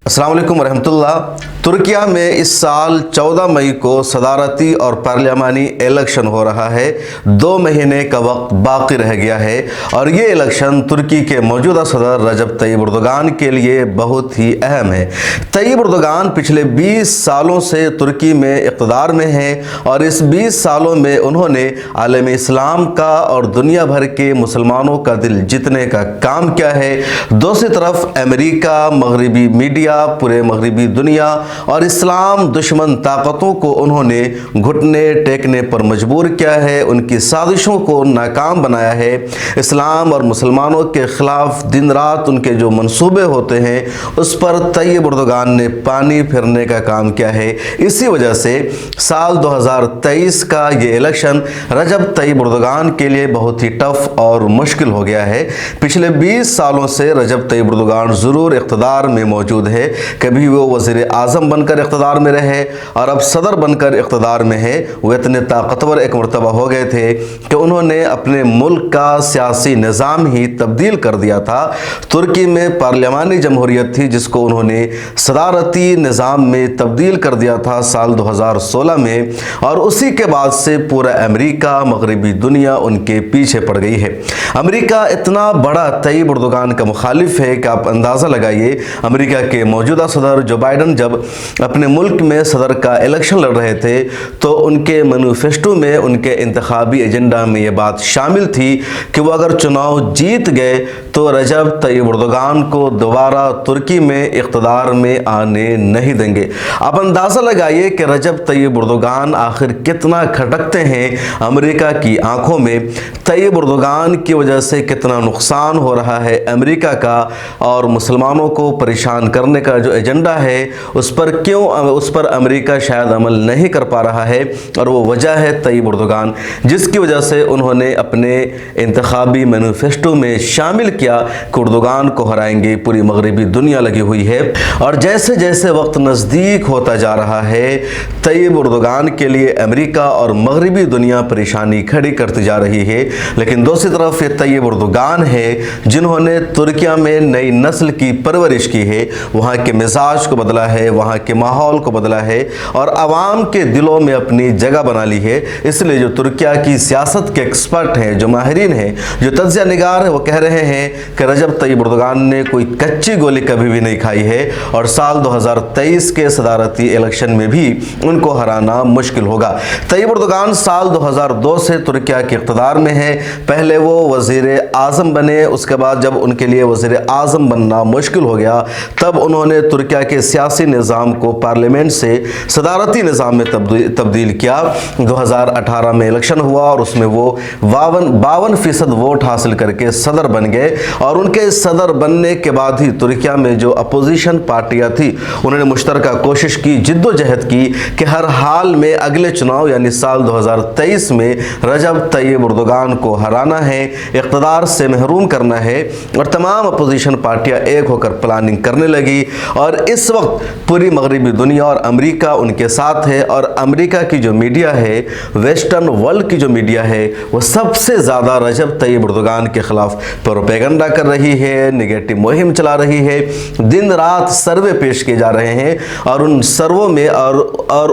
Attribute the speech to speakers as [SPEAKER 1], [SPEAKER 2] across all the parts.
[SPEAKER 1] अस्सलाम वालेकुम रहमतुल्लाह। तुर्किया में इस साल 14 मई को सदारती और पार्लियामानी इलेक्शन हो रहा है। 2 महीने का वक्त बाकी रह गया है और ये इलेक्शन तुर्की के मौजूदा सदर रजब तय्यिप एर्दोगान के लिए बहुत ही अहम है। तय्यिप एर्दोगान पिछले 20 सालों से तुर्की में इक़्तिदार में हैं और इस 20 सालों में उन्होंने आलम इस्लाम का और दुनिया भर के मुसलमानों का दिल जीतने का काम किया है। दूसरी तरफ अमेरिका, मगरबी मीडिया, पूरे मगरबी दुनिया और इस्लाम दुश्मन ताकतों को उन्होंने घुटने टेकने पर मजबूर किया है, उनकी साजिशों को नाकाम बनाया है। इस्लाम और मुसलमानों के ख़िलाफ़ दिन रात उनके जो मंसूबे होते हैं उस पर तय्यिप एर्दोगान ने पानी फिरने का काम किया है। इसी वजह से साल 2023 का ये इलेक्शन रजब तय्यिप एर्दोगान के लिए बहुत ही टफ और मुश्किल हो गया है। पिछले 20 सालों से रजब तय्यिप एर्दोगान ज़रूर इक़्तिदार में मौजूद है। कभी वो वज़ीर आज़म बनकर इक़्तिदार में रहे और अब सदर बनकर इक़्तिदार में है। वो इतने ताकतवर एक मरतबा हो गए थे कि उन्होंने अपने मुल्क का सियासी निज़ाम ही तब्दील कर दिया था। तुर्की में पार्लियामानी जमहूरियत थी जिसको उन्होंने सदारती निज़ाम में तब्दील कर दिया था साल 2016 में, और उसी के बाद से पूरा अमेरिका, मगरबी दुनिया उनके पीछे पड़ गई है। अमेरिका इतना बड़ा तय्यिप एर्दोगान का मुखालिफ है कि आप अंदाज़ा लगाइए, अमेरिका के मौजूदा सदर जो बाइडन जब अपने मुल्क में सदर का इलेक्शन लड़ रहे थे तो उनके मैनिफेस्टो में, उनके इंतखाबी एजेंडा में ये बात शामिल थी कि वो अगर चुनाव जीत गए तो रजब तय्यिप एर्दोगान को दोबारा तुर्की में इक़्तिदार में आने नहीं देंगे। आप अंदाज़ा लगाइए कि रजब तय्यिप एर्दोगान आखिर कितना खटकते हैं अमेरिका की आंखों में। तय्यिप एर्दोगान की वजह से कितना नुकसान हो रहा है अमेरिका का, और मुसलमानों को परेशान करने का जो एजेंडा है उस पर अमेरिका शायद अमल नहीं कर पा रहा है, और वो वजह है तय्यिप एर्दोगान, जिसकी वजह से उन्होंने अपने इंतखाबी मैनिफेस्टो में शामिल किया कि एर्दोगान को हराएंगे। पूरी मगरबी दुनिया लगी हुई है और जैसे जैसे वक्त नज़दीक होता जा रहा है तय्यिप एर्दोगान के लिए अमेरिका और मगरबी दुनिया परेशानी खड़ी करती जा रही है। लेकिन दूसरी तरफ ये तय्यिप एर्दोगान है जिन्होंने तुर्किया में नई नस्ल की परवरिश की है, वहाँ के मिजाज को बदला है, वहाँ के माहौल को बदला है और आवाम के दिलों में अपनी जगह बना ली है। इसलिए जो तुर्किया की सियासत के एक्सपर्ट हैं, जो माहिरीन हैं, जो तज्ज़िया निगार है, वो कह रहे हैं कि रजब तय्यिप एर्दोगान ने कोई कच्ची गोली कभी भी नहीं खाई है और साल 2023 के सदारती इलेक्शन में भी उनको हराना मुश्किल होगा। तय्यिप एर्दोगान साल 2002 से तुर्किया के इक़्तिदार में है। पहले वो वज़ीर आज़म बने, उसके बाद जब उनके लिए वज़ीर आज़म बनना मुश्किल हो गया तब उन्होंने तुर्किया के सियासी निज़ाम को पार्लियामेंट से सदारती निज़ाम में तब्दील किया। 2018 में इलेक्शन हुआ और उसमें वो 52% वोट हासिल करके सदर बन गए, और उनके सदर बनने के बाद ही तुर्किया में जो अपोजिशन पार्टियां थी उन्होंने मुश्तरका कोशिश की, जिद्दोजहद की कि हर हाल में अगले चुनाव यानी साल 2023 में रजब तय्यिप एर्दोगान को हराना है, इक़्तिदार से महरूम करना है। और तमाम अपोजिशन पार्टियां एक होकर प्लानिंग करने लगी और इस वक्त पूरी मगरबी दुनिया और अमेरिका उनके साथ है। और अमेरिका की जो मीडिया है, वेस्टर्न वर्ल्ड की जो मीडिया है, वो सबसे ज़्यादा रजब तय्यिप एर्दोगान के ख़िलाफ़ प्रोपेगेंडा कर रही है, नेगेटिव मुहिम चला रही है। दिन रात सर्वे पेश किए जा रहे हैं और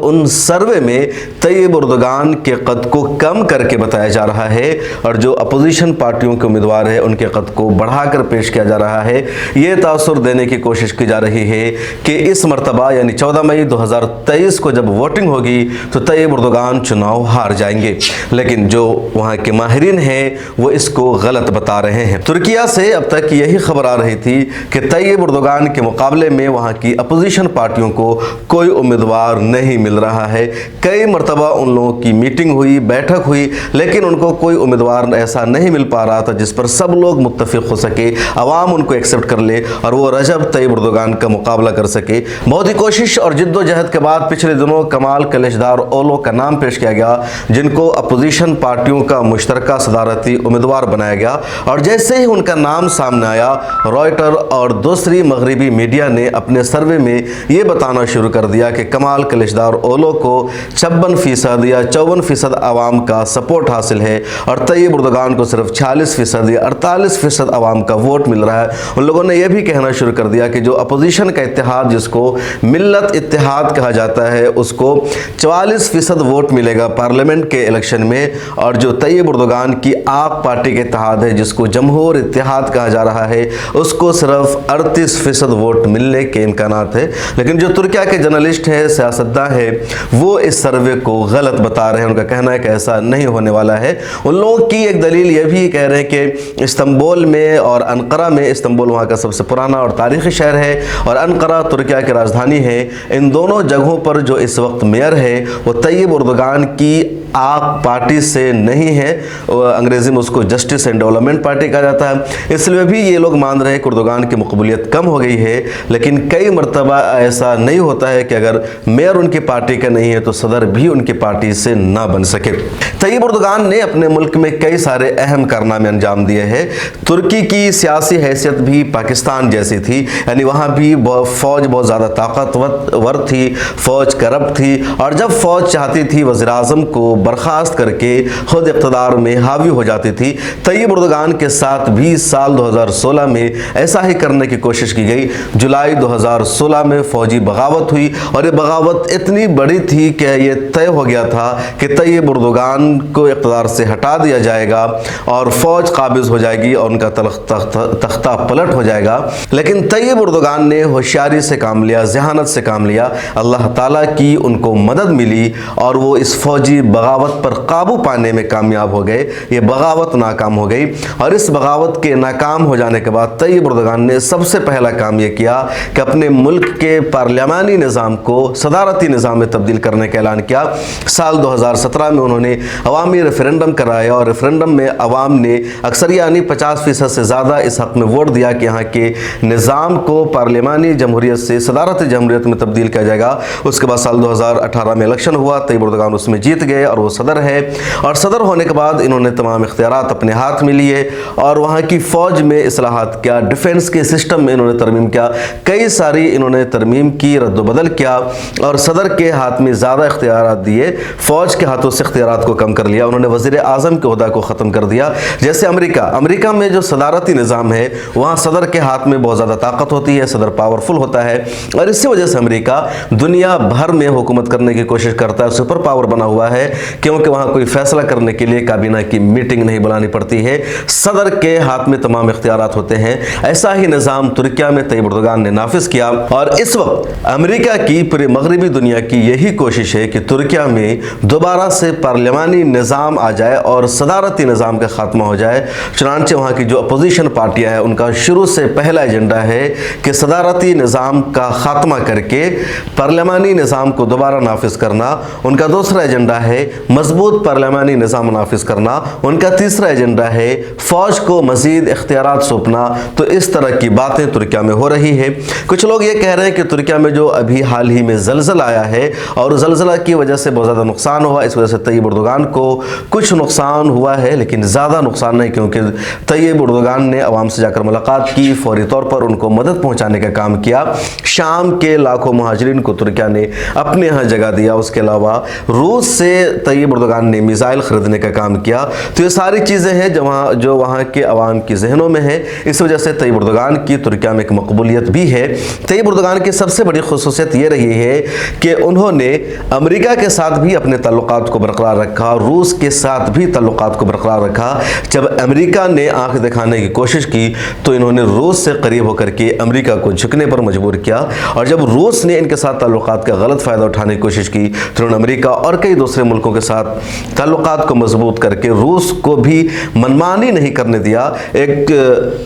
[SPEAKER 1] उन सर्वे में तय्यिप एर्दोगान के कद को कम करके बताया जा रहा है और जो अपोजिशन पार्टियों के उम्मीदवार है उनके कद को बढ़ाकर पेश किया जा रहा है। ये तासुर देने की कोशिश की जा रही है कि इस मरतबा यानी 14 मई 2023 को जब वोटिंग होगी तो तय्यिप एर्दोगान चुनाव हार जाएंगे। लेकिन जो वहाँ के माहिरीन हैं वो इसको गलत बता रहे हैं। तुर्किया से अब तक यही खबर आ रही थी कि तय्यिप एर्दोगान के मुकाबले में वहाँ की अपोजिशन पार्टियों को कोई उम्मीदवार नहीं मिल रहा है। कई मरतबा उन लोगों की मीटिंग हुई, बैठक हुई, लेकिन उनको कोई उम्मीदवार ऐसा नहीं मिल पा रहा था जिस पर सब लोग मुत्तफिक हो सके, अवाम उनको एक्सेप्ट कर ले और वो रजब तय्यिप एर्दोगान का मुकाबला कर सके। बहुत ही कोशिश और जिद्दोजहद के बाद पिछले दिनों कमाल कलिचदार ओलो का नाम पेश किया गया, जिनको अपोजिशन पार्टियों का मुश्तरका सदारती उम्मीदवार बनाया गया। और जैसे ही उनका नाम सामने आया, रॉयटर और दूसरी मगरबी मीडिया ने अपने सर्वे में ये बताना शुरू कर दिया कि कमाल कलिचदार ओलो को 56% या 54% आवाम का सपोर्ट हासिल है और तय्यिप एर्दोगान को सिर्फ 46% या 48% आवाम का वोट मिल रहा है। उन लोगों ने यह भी कहना शुरू कर दिया कि जो अपोजिशन का इत्तेहाद, जिसको मिल्लत इत्तेहाद कहा जाता है, उसको 44% वोट मिलेगा पार्लियामेंट के इलेक्शन में। और जो तैयब एर्दोगान की आप पार्टी के इत्तेहाद है, जिसको जमहूर इत्तेहाद कहा जा रहा है, उसको सिर्फ 38% वोट मिलने के इम्कानात है। लेकिन जो तुर्किया के जर्नलिस्ट हैं, सियासतदान हैं, वो इस सर्वे को गलत बता रहे हैं। उनका कहना है कि ऐसा नहीं होने वाला है। उन लोगों की एक दलील ये भी कह रहे हैं कि इस्तांबुल में और अनकरा में, इस्तांबुल वहाँ का सबसे पुराना और तारीखी शहर है और अनकरा तुर्किया की राजधानी है, इन दोनों जगहों पर जो इस वक्त मेयर है वो तैयब एर्दोगान की आप पार्टी से नहीं है। अंग्रेज़ी में उसको जस्टिस एंड डेवलपमेंट पार्टी कहा जाता है। इसलिए भी ये लोग मान रहे हैं कि एर्दोगान की मकबूलियत कम हो गई है। लेकिन कई मरतबा ऐसा नहीं होता है कि अगर मेयर उनकी पार्टी का नहीं है तो सदर भी उनकी पार्टी से ना बन सके। तैयब एर्दोगान ने अपने मुल्क में कई सारे अहम कारनामे अंजाम दिए हैं। तुर्की की सियासी हैसियत भी पाकिस्तान जैसी थी, यानी वहाँ भी फ़ौज बहुत ज़्यादा ताकतवर थी, फ़ौज करप्ट थी, और जब फ़ौज चाहती थी वज़ीर-ए-आज़म को बर्खास्त करके खुद इक़्तिदार में हावी हो जाती थी। तैयब एर्दोगान के साथ भी साल 2016 में ऐसा ही करने की कोशिश की गई। जुलाई 2016 में फ़ौजी बगावत हुई और ये बगावत इतनी बड़ी थी कि ये तय हो गया था कि तैयब एर्दोगान को इक़्तिदार से हटा दिया जाएगा और फ़ौज काबिज़ हो जाएगी और उनका तख्ता पलट हो जाएगा। लेकिन तैयब एर्दोगान ने होशियारी से काम लिया, ज़हानत से काम लिया। अल्लाह ताला की उनको मदद मिली और वो इस फ़ौजी बगावत पर काबू पाने में कामयाब हो गए। ये बगावत नाकाम हो गई और इस बगावत के नाकाम हो जाने के बाद तैयब एर्दोगान ने सबसे पहला काम ये किया कि अपने मुल्क के पार्लियामानी निज़ाम को सदारती निज़ाम में तब्दील करने का ऐलान किया। साल 2017 में उन्होंने अवामी रेफरेंडम कराया और रेफरेंडम में अवाम ने अक्सर यानी 50% से ज़्यादा इस हक़ में वोट दिया कि यहाँ के निज़ाम को पार्लियामानी जमहूरियत से सदारती जमहूरियत में तब्दील किया जाएगा। उसके बाद साल 2018 में इलेक्शन हुआ, तैयब एर्दोगान उसमें जीत गए और वो सदर है। और सदर होने के बाद इन्होंने तमाम इख्तियारात अपने हाथ में लिए और वहाँ की फ़ौज में इस्लाहात किया, डिफेंस के सिस्टम में इन्होंने तरमीम किया, कई सारी इन्होंने तरमीम की, रद्द-ओ-बदल किया और सदर के हाथ में ज़्यादा इख्तियारात दिए, फ़ौज के हाथों से इख्तियारात को कम कर लिया। उन्होंने वज़ीर-ए-आज़म के ओहदा को ख़त्म कर दिया। जैसे अमेरिका में जो सदारती निज़ाम है वहाँ सदर के हाथ में बहुत ज़्यादा ताकत होती है, सदर पावरफुल होता है और इसी वजह से अमेरिका दुनिया भर में हुकूमत करने की कोशिश करता है, सुपर पावर बना हुआ है, क्योंकि वहाँ कोई फैसला करने के लिए काबीना की मीटिंग नहीं बुलानी पड़ती है, सदर के हाथ में तमाम इख्तियारात होते हैं। ऐसा ही निज़ाम तुर्किया में तैयब एर्दोगान ने नाफिज किया और इस वक्त अमेरिका की पूरे मगरबी दुनिया की यही कोशिश है कि तुर्किया में दोबारा से पार्लियामानी निज़ाम आ जाए और सदारती निज़ाम का खात्मा हो जाए। चुनांचे वहाँ की जो अपोजिशन पार्टियाँ हैं उनका शुरू से पहला एजेंडा है कि सदारती निज़ाम का खात्मा करके पार्लियामानी निज़ाम को दोबारा नाफिज करना। उनका दूसरा एजेंडा है मजबूत पार्लियामानी निज़ाम नाफिज करना। उनका तीसरा एजेंडा है फ़ौज को मज़ीद इख्तियारात सौंपना। तो इस तरह की बातें तुर्किया में हो रही है। कुछ लोग ये कह रहे हैं कि तुर्किया में जो अभी हाल ही में ज़लज़ला आया है और ज़लज़ला की वजह से बहुत ज़्यादा नुकसान हुआ, इस वजह से तैयब एर्दोगान को कुछ नुकसान हुआ है लेकिन ज़्यादा नुकसान नहीं, क्योंकि तैयब एर्दोगान ने अवाम से जाकर मुलाकात की, फौरी तौर पर उनको मदद पहुँचाने का काम किया। शाम के लाखों महाजरीन को तुर्किया ने अपने यहाँ जगह दिया। उसके अलावा रूस से तैयब एर्दोगान ने मिसाइल ख़रीदने का काम किया। तो ये सारी चीज़ें हैं जो वहाँ के अवाम की जहनों में है। इस वजह से तैयब एर्दोगान की तुर्किया में एक मकबूलियत भी है। तैयब एर्दोगान की सबसे बड़ी खुसूसियत ये रही है कि उन्होंने अमेरिका के साथ भी अपने ताल्लुकात को बरकरार रखा, रूस के साथ भी ताल्लुकात को बरकरार रखा। जब अमेरिका ने आंख दिखाने की कोशिश की तो इन्होंने रूस से करीब होकर के अमेरिका को झुकने पर मजबूर किया और जब रूस ने इनके साथ ताल्लुकात का गलत फ़ायदा उठाने की कोशिश की तो उन्होंने अमेरिका और कई दूसरे मुल्कों के साथ ताल्लुकात को मजबूत करके रूस को भी मनमानी नहीं करने दिया। एक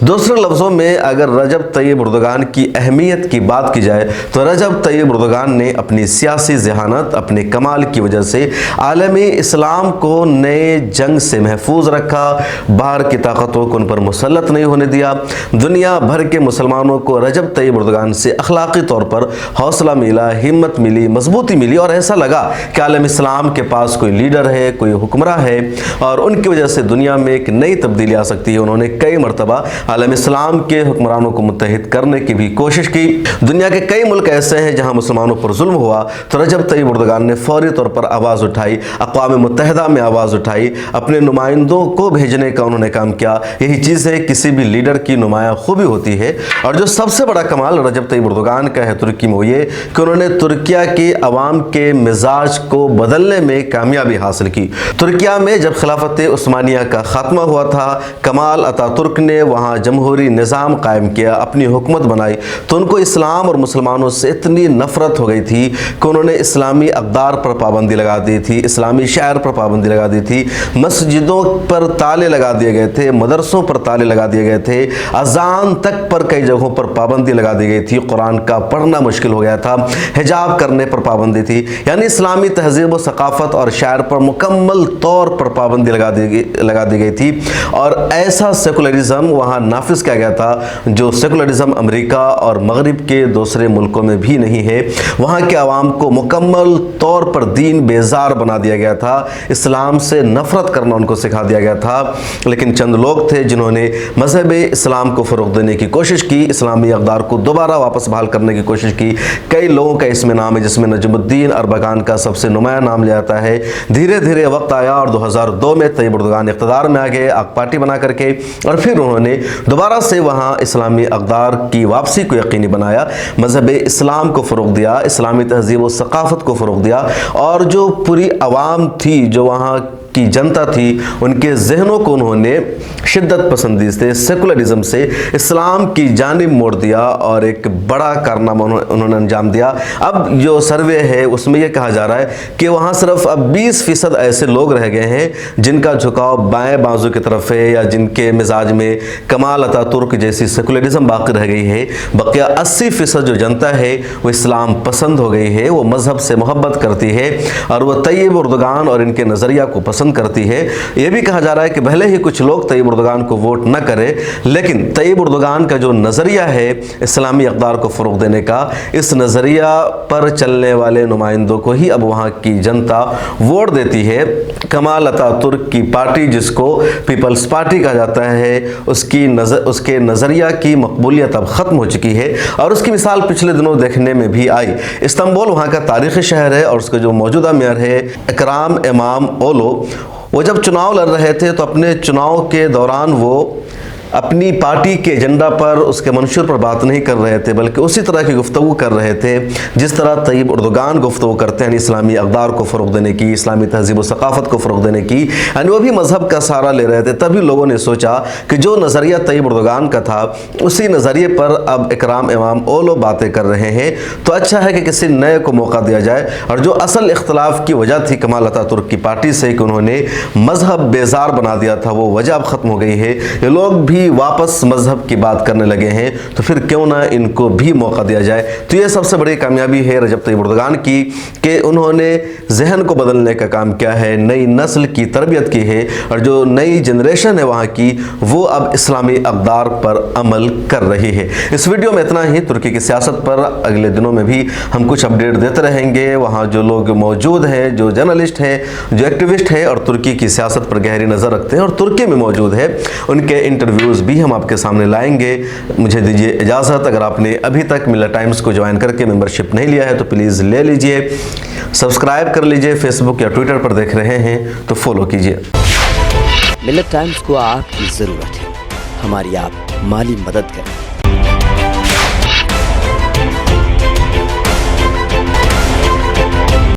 [SPEAKER 1] दूसरे लफ्ज़ों में अगर रजब तैयब एर्दोगान की अहमियत की बात की जाए तो रजब तैयब एर्दोगान ने अपनी सियासी ज़हानत, अपने कमाल की वजह से आलमी इस्लाम को नए जंग से महफूज रखा, बाहर की ताकतों को उन पर मुसल्लत नहीं होने दिया। दुनिया भर के मुसलमानों को रजब तैयब एर्दोगान से अखलाकी तौर पर हौसला मिला, हिम्मत मिली, मजबूती मिली और ऐसा लगा कि आलम इस्लाम के पास कोई लीडर है, कोई हुक्मरान है और उनकी वजह से दुनिया में एक नई तब्दीली आ सकती है। उन्होंने कई मरतबा आलम इस्लाम के हुक्मरानों को मुत्तहिद करने की भी कोशिश की। दुनिया के कई मुल्क ऐसे हैं जहाँ मुसलमानों पर जुल्म हुआ तो रजब तैयब एर्दोगान ने फौरी तौर पर आवाज़ उठाई, अक़वाम मुत्तहिदा में आवाज़ उठाई, अपने नुमाइंदों को भेजने का उन्होंने काम किया। यही चीज़ है किसी भी लीडर की नुमाया खूबी होती है। और जो सबसे बड़ा बड़ा कमाल रजब तैयब एर्दोगान का है तुर्की में वो ये कि उन्होंने तुर्किया के अवाम के मिजाज को बदलने में कामयाबी हासिल की। तुर्किया में जब खिलाफत उस्मानिया का खात्मा हुआ था, कमाल अतातुर्क ने वहाँ जमहूरी निज़ाम कायम किया, अपनी हुकूमत बनाई, तो उनको इस्लाम और मुसलमानों से इतनी नफ़रत हो गई थी कि उन्होंने इस्लामी अक़दार पर पाबंदी लगा दी थी, इस्लामी शायर पर पाबंदी लगा दी थी, मस्जिदों पर ताले लगा दिए गए थे, मदरसों पर ताले लगा दिए गए थे, अजान तक पर कई जगहों पर पाबंदी लगा दी गई थी, कुरान का पढ़ना मुश्किल हो गया था, हिजाब करने पर पाबंदी थी, यानी इस्लामी तहज़ीब व सकाफ़त और शायर पर मुकम्मल तौर पर पाबंदी लगा दी गई थी। और ऐसा सेकुलरिज़म वहाँ नाफिज किया गया था जो सेकुलरिज़म अमेरिका और मगरिब के दूसरे मुल्कों में भी नहीं है। वहाँ के अवाम को मुकम्मल तौर पर दीन बेजार बना दिया गया था, इस्लाम से नफ़रत करना उनको सिखा दिया गया था। लेकिन चंद लोग थे जिन्होंने मज़हब इस्लाम को फ़रोग़ देने की कोशिश की, इस्लामी अक़दार को दोबारा वापस बहाल करने की कोशिश की। कई लोगों का इसमें नाम है, जिसमें नजमुद्दीन अरबकान का सबसे नुमाया नाम लिया जाता है। धीरे धीरे वक्त आया और 2002 में तैयब एर्दोगान इक़्तिदार में आ गए, आक पार्टी बना करके, और फिर उन्होंने दोबारा से वहाँ इस्लामी अक़दार की वापसी को यकीनी बनाया, मज़हब इस्लाम को फ़रोग़ दिया, इस्लामी तहज़ीब व सकाफ़त को फ़रोग़ दिया, और जो पूरी आवाम थी, जो वहाँ की जनता थी, उनके जहनों को उन्होंने शिद्दत पसंदी से, सेकुलरिज़म से इस्लाम की जानिब मोड़ दिया और एक बड़ा कारनामा उन्होंने अंजाम दिया। अब जो सर्वे है उसमें यह कहा जा रहा है कि वहाँ सिर्फ अब 20% ऐसे लोग रह गए हैं जिनका झुकाव बाएं बाजू की तरफ है, या जिनके मिजाज में कमाल अतातुर्क जैसी सेकुलरिज़म बाकी रह गई है। बकिया 80% जो जनता है वो इस्लाम पसंद हो गई है, वो मज़हब से मोहब्बत करती है और वो तैयब एर्दोगान और इनके नज़रिया को पसंद करती है। यह भी कहा जा रहा है कि भले ही कुछ लोग तैयब एर्दोगान को वोट न करें, लेकिन तैयब एर्दोगान का जो नज़रिया है इस्लामी अक़दार को फ़रोग़ देने का, इस नज़रिया पर चलने वाले नुमाइंदों को ही अब वहाँ की जनता वोट देती है। कमाल अतातुर्क की पार्टी, जिसको पीपल्स पार्टी कहा जाता है, उसके नज़रिया की मकबूलियत अब ख़त्म हो चुकी है और उसकी मिसाल पिछले दिनों देखने में भी आई। इस्तांबुल वहाँ का तारीख़ी शहर है और उसके जो मौजूदा मेयर है इकराम इमामओगलू, वो जब चुनाव लड़ रहे थे तो अपने चुनाव के दौरान वो अपनी पार्टी के एजेंडा पर, उसके मंशूर पर बात नहीं कर रहे थे, बल्कि उसी तरह की गुफ्तगू कर रहे थे जिस तरह तैयब एर्दोगान गुफ्तगू करते हैं, इस्लामी अक़दार को फ़रोग़ देने की, इस्लामी तहज़ीब व सकाफ़त को फ़रोग़ देने की, यानी वो भी मज़हब का सहारा ले रहे थे। तभी लोगों ने सोचा कि जो नज़रिया तैयब एर्दोगान का था उसी नज़रिए पर अब इकराम इमामओगलू बातें कर रहे हैं, तो अच्छा है कि किसी नए को मौका दिया जाए। और जो असल इख्तलाफ की वजह थी कमाल अतातुर्क की पार्टी से कि उन्होंने मज़हब बेजार बना दिया था, वो वजह अब ख़त्म हो गई है। ये लोग भी वापस मजहब की बात करने लगे हैं, तो फिर क्यों ना इनको भी मौका दिया जाए। तो ये सबसे बड़ी कामयाबी है रजब तैयब एर्दोगान की कि उन्होंने जहन को बदलने का काम किया है, नई नस्ल की तरबियत की है, और जो नई जनरेशन है वहाँ की, वो अब इस्लामी अक़दार पर अमल कर रही है। इस वीडियो में इतना ही। तुर्की की सियासत पर अगले दिनों में भी हम कुछ अपडेट देते रहेंगे। वहाँ जो लोग मौजूद हैं, जो जर्नलिस्ट हैं, जो एक्टिविस्ट हैं और तुर्की की सियासत पर गहरी नज़र रखते हैं और तुर्की में मौजूद है, उनके इंटरव्यूज़ भी हम आपके सामने लाएंगे। मुझे दीजिए इजाज़त। अगर आपने अभी तक मिल्लत टाइम्स को ज्वाइन करके मेंबरशिप नहीं लिया है तो प्लीज़ ले लीजिए, सब्सक्राइब कर लीजिए। फेसबुक या ट्विटर पर देख रहे हैं तो फॉलो कीजिए।
[SPEAKER 2] मिल्लत टाइम्स को आपकी ज़रूरत है, हमारी आप माली मदद करें।